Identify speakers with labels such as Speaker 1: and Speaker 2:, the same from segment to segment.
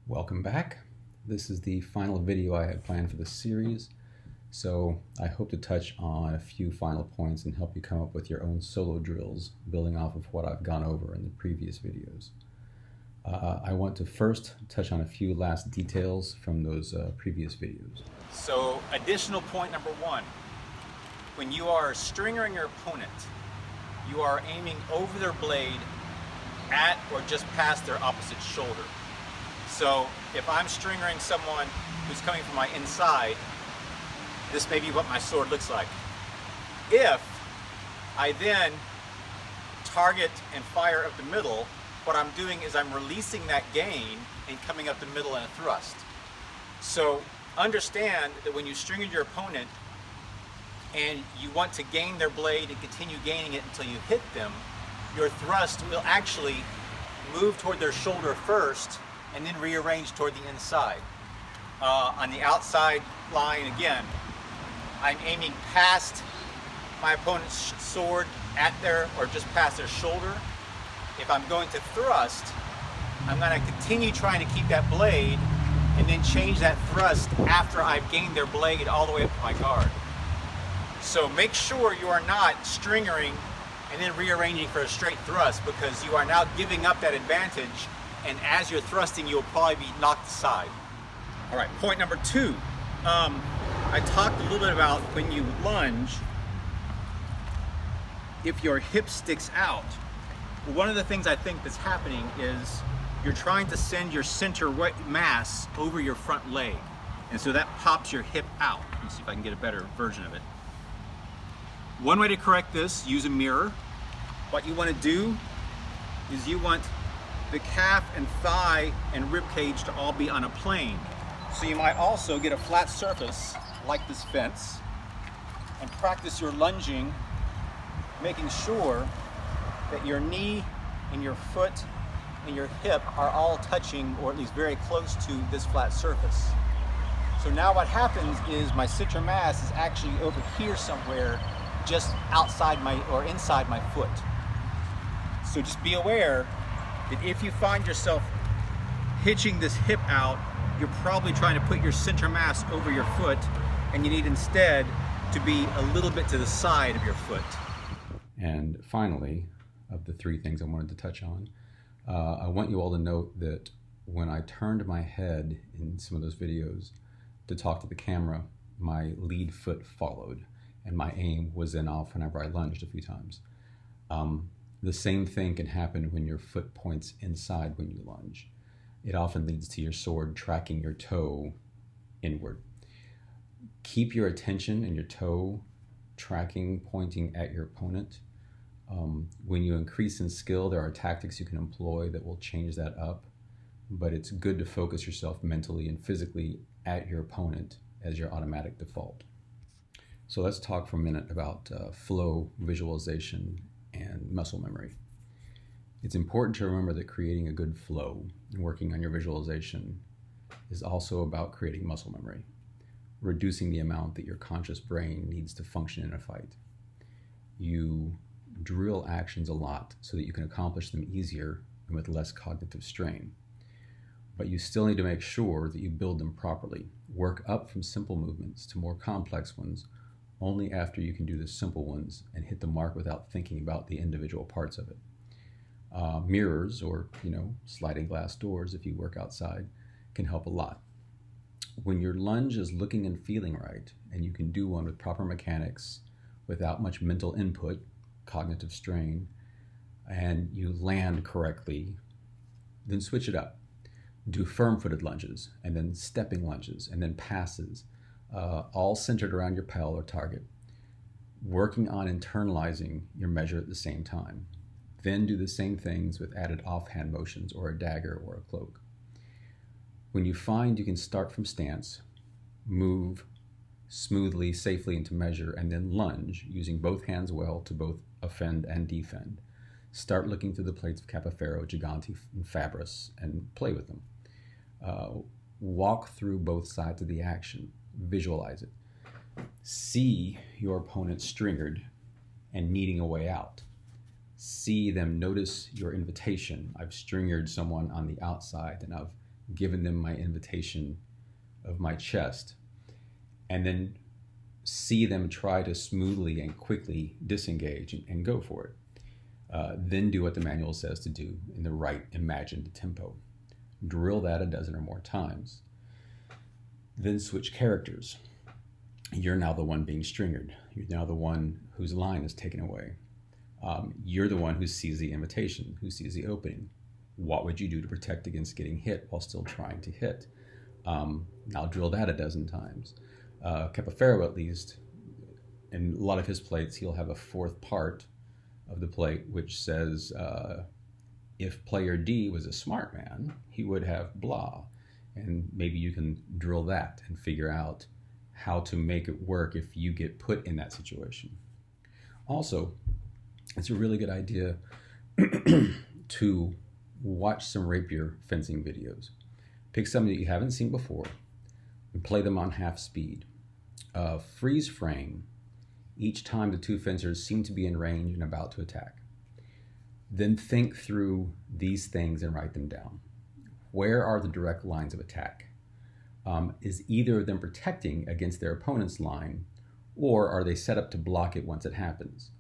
Speaker 1: Welcome back. This is the final video I had planned for this series, so I hope to touch on a few final points and help you come up with your own solo drills, building off of what I've gone over in the previous videos. I want to first touch on a few last details from those previous videos.
Speaker 2: So, additional point number one, when you are stringering your opponent, you are aiming over their blade at or just past their opposite shoulder. So if I'm stringering someone who's coming from my inside, this may be what my sword looks like. If I then target and fire up the middle, what I'm doing is I'm releasing that gain and coming up the middle in a thrust. So understand that when you string your opponent and you want to gain their blade and continue gaining it until you hit them, your thrust will actually move toward their shoulder first and then rearrange toward the inside. On the outside line, again, I'm aiming past my opponent's sword at their, or just past their shoulder. If I'm going to thrust, I'm going to continue trying to keep that blade and then change that thrust after I've gained their blade all the way up to my guard. So make sure you are not stringering and then rearranging for a straight thrust, because you are now giving up that advantage, and as you're thrusting, you'll probably be knocked aside. All right, point number two. I talked a little bit about when you lunge, if your hip sticks out. Well, one of the things I think that's happening is you're trying to send your center mass over your front leg, and so that pops your hip out. Let me see if I can get a better version of it. One way to correct this, use a mirror. What you want to do is you want the calf and thigh and rib cage to all be on a plane. So you might also get a flat surface like this fence and practice your lunging, making sure that your knee and your foot and your hip are all touching, or at least very close to this flat surface. So now what happens is my center mass is actually over here somewhere, just outside my or inside my foot. So just be aware that if you find yourself hitching this hip out, you're probably trying to put your center mass over your foot, and you need instead to be a little bit to the side of your foot.
Speaker 1: And finally, of the three things I wanted to touch on, I want you all to note that when I turned my head in some of those videos to talk to the camera, my lead foot followed, and my aim was then off whenever I lunged a few times. The same thing can happen when your foot points inside when you lunge. It often leads to your sword tracking your toe inward. Keep your attention and your toe tracking, pointing at your opponent. When you increase in skill, there are tactics you can employ that will change that up, but it's good to focus yourself mentally and physically at your opponent as your automatic default. So let's talk for a minute about flow, visualization, and muscle memory. It's important to remember that creating a good flow and working on your visualization is also about creating muscle memory, reducing the amount that your conscious brain needs to function in a fight. You drill actions a lot so that you can accomplish them easier and with less cognitive strain. But you still need to make sure that you build them properly. Work up from simple movements to more complex ones only after you can do the simple ones and hit the mark without thinking about the individual parts of it. Mirrors, or sliding glass doors if you work outside, can help a lot. When your lunge is looking and feeling right, and you can do one with proper mechanics without much mental input, cognitive strain, and you land correctly, then switch it up. Do firm-footed lunges, and then stepping lunges, and then passes, all centered around your pel or target, working on internalizing your measure at the same time. Then do the same things with added offhand motions or a dagger or a cloak. When you find you can start from stance, move smoothly, safely into measure, and then lunge using both hands well to both offend and defend, start looking through the plates of Capoferro, Gigante, and Fabris and play with them. Walk through both sides of the action. Visualize it. See your opponent stringered and needing a way out. See them notice your invitation. I've stringered someone on the outside and I've given them my invitation of my chest, and then see them try to smoothly and quickly disengage and go for it. Then do what the manual says to do in the right imagined tempo. Drill that a dozen or more times. Then switch characters. You're now the one being stringered. You're now the one whose line is taken away. You're the one who sees the invitation, who sees the opening. What would you do to protect against getting hit while still trying to hit? I'll drill that a dozen times. Capofero, at least, in a lot of his plates, he'll have a fourth part of the plate which says, if player D was a smart man, he would have blah. And maybe you can drill that and figure out how to make it work if you get put in that situation. Also, it's a really good idea to watch some rapier fencing videos. Pick some that you haven't seen before and play them on half speed. Freeze frame each time the two fencers seem to be in range and about to attack. Then think through these things and write them down. Where are the direct lines of attack? Is either of them protecting against their opponent's line, or are they set up to block it once it happens?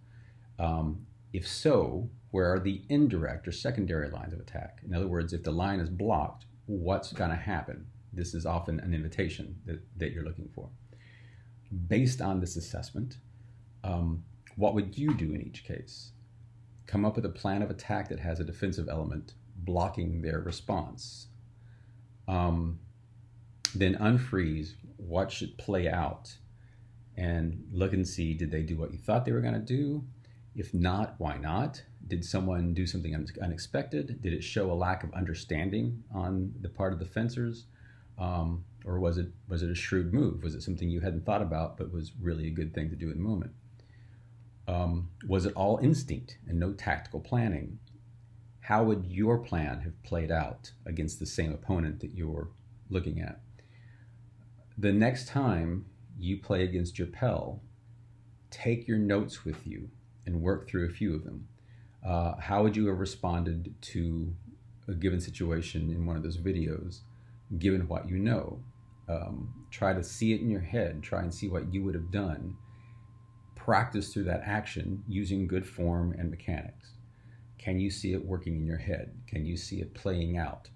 Speaker 1: If so, where are the indirect or secondary lines of attack? In other words, if the line is blocked, what's going to happen? This is often an invitation that you're looking for. Based on this assessment, what would you do in each case? Come up with a plan of attack that has a defensive element blocking their response. Then unfreeze, watch it play out, and look and see, did they do what you thought they were going to do? If not, why not? Did someone do something unexpected? Did it show a lack of understanding on the part of the fencers? Or was it a shrewd move? Was it something you hadn't thought about but was really a good thing to do in the moment? Was it all instinct and no tactical planning? How would your plan have played out against the same opponent that you're looking at? The next time you play against your Pel, take your notes with you and work through a few of them. How would you have responded to a given situation in one of those videos, given what you know? Try to see it in your head. Try and see what you would have done. Practice through that action using good form and mechanics. Can you see it working in your head? Can you see it playing out?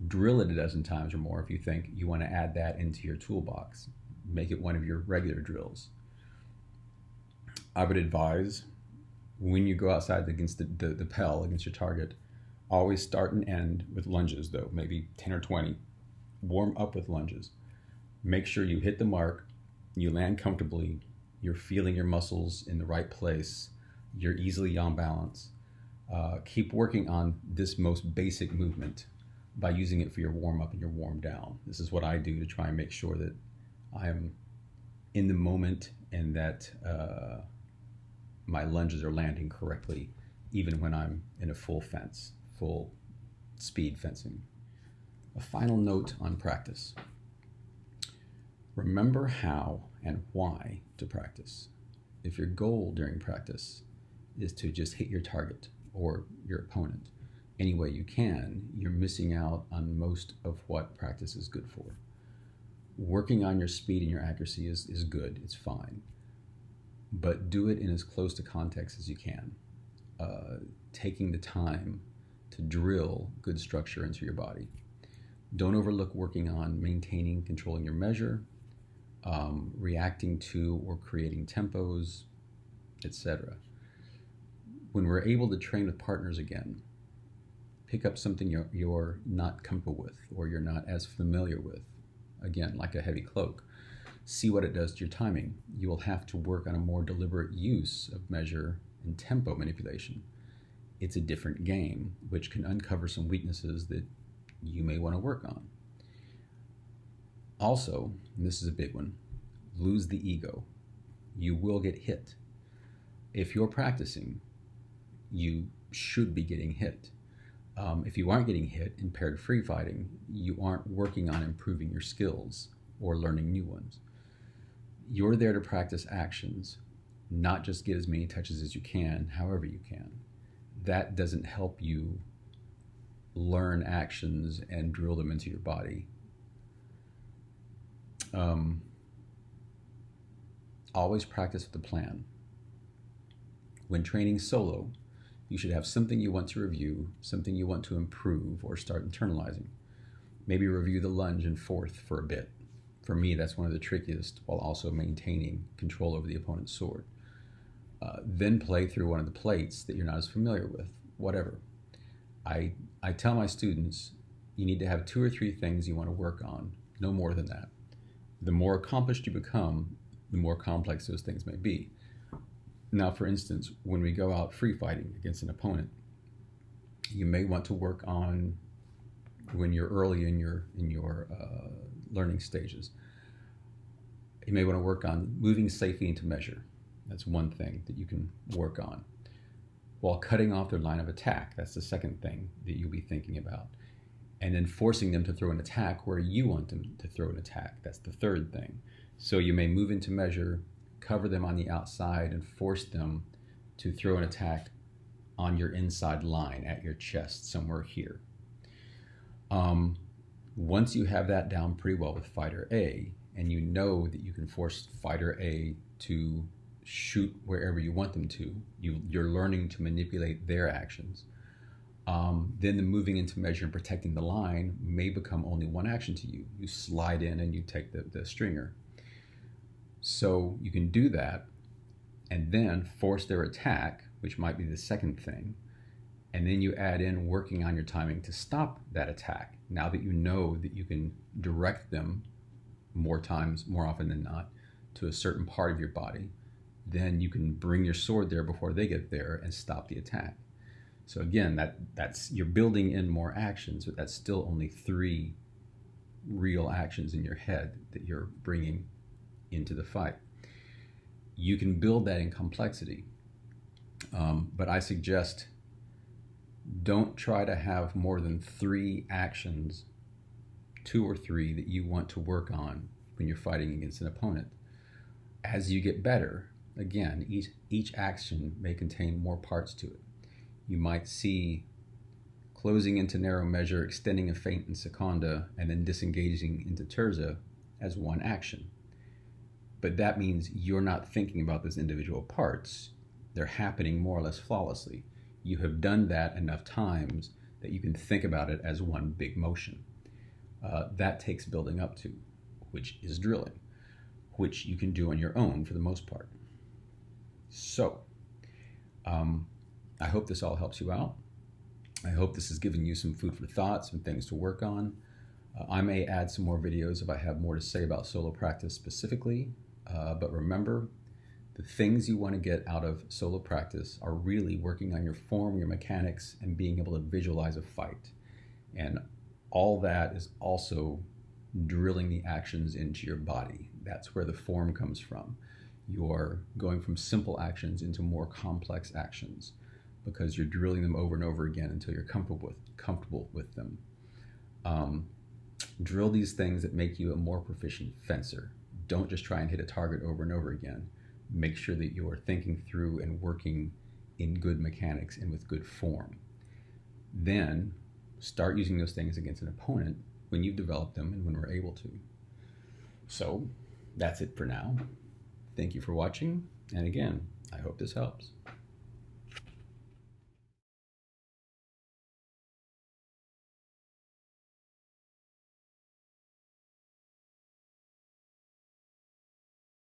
Speaker 1: Drill it a dozen times or more if you think you want to add that into your toolbox. Make it one of your regular drills. I would advise, when you go outside against the Pel, against your target, always start and end with lunges, though, maybe 10 or 20. Warm up with lunges. Make sure you hit the mark, you land comfortably, you're feeling your muscles in the right place, you're easily on balance. Keep working on this most basic movement by using it for your warm up and your warm down. This is what I do to try and make sure that I am in the moment and that my lunges are landing correctly, even when I'm in a full speed fencing. A final note on practice. Remember how and why to practice. If your goal during practice is to just hit your target or your opponent any way you can, you're missing out on most of what practice is good for. Working on your speed and your accuracy is good, it's fine. But do it in as close to context as you can. Taking the time to drill good structure into your body. Don't overlook working on maintaining, controlling your measure, reacting to or creating tempos, etc. When we're able to train with partners again, pick up something you're not comfortable with or you're not as familiar with. Again, like a heavy cloak. See what it does to your timing. You will have to work on a more deliberate use of measure and tempo manipulation. It's a different game, which can uncover some weaknesses that you may want to work on. Also, and this is a big one, lose the ego. You will get hit. If you're practicing, you should be getting hit. If you aren't getting hit in paired free fighting, you aren't working on improving your skills or learning new ones. You're there to practice actions, not just get as many touches as you can, however you can. That doesn't help you learn actions and drill them into your body. Always practice with a plan. When training solo, you should have something you want to review, something you want to improve or start internalizing. Maybe review the lunge and fourth for a bit. For me, that's one of the trickiest, while also maintaining control over the opponent's sword. Then play through one of the plates that you're not as familiar with, whatever. I tell my students, you need to have 2 or 3 things you want to work on, no more than that. The more accomplished you become, the more complex those things may be. Now, for instance, when we go out free fighting against an opponent, you may want to work on, when you're early in your learning stages, you may want to work on moving safely into measure. That's one thing that you can work on. While cutting off their line of attack, that's the second thing that you'll be thinking about. And then forcing them to throw an attack where you want them to throw an attack, that's the third thing. So you may move into measure, cover them on the outside, and force them to throw an attack on your inside line at your chest, somewhere here. Once you have that down pretty well with fighter A, and you know that you can force fighter A to shoot wherever you want them to, you're learning to manipulate their actions. Then the moving into measure and protecting the line may become only one action to you. You slide in and you take the stringer. So you can do that and then force their attack, which might be the second thing. And then you add in working on your timing to stop that attack. Now that you know that you can direct them more often than not, to a certain part of your body, then you can bring your sword there before they get there and stop the attack. So again, that's you're building in more actions, but that's still only 3 real actions in your head that you're bringing into the fight. You can build that in complexity, but I suggest don't try to have more than 3 actions, 2 or 3 that you want to work on when you're fighting against an opponent. As you get better, again, each action may contain more parts to it. You might see closing into narrow measure, extending a feint in seconda, and then disengaging into terza as one action. But that means you're not thinking about those individual parts. They're happening more or less flawlessly. You have done that enough times that you can think about it as one big motion. That takes building up to, which is drilling, which you can do on your own for the most part. So, I hope this all helps you out. I hope this has given you some food for thought, some things to work on. I may add some more videos if I have more to say about solo practice specifically. But remember, the things you want to get out of solo practice are really working on your form, your mechanics, and being able to visualize a fight. And all that is also drilling the actions into your body. That's where the form comes from. You're going from simple actions into more complex actions because you're drilling them over and over again until you're comfortable with them. Drill these things that make you a more proficient fencer. Don't just try and hit a target over and over again. Make sure that you are thinking through and working in good mechanics and with good form. Then start using those things against an opponent when you've developed them and when we're able to. So that's it for now. Thank you for watching. And again, I hope this helps.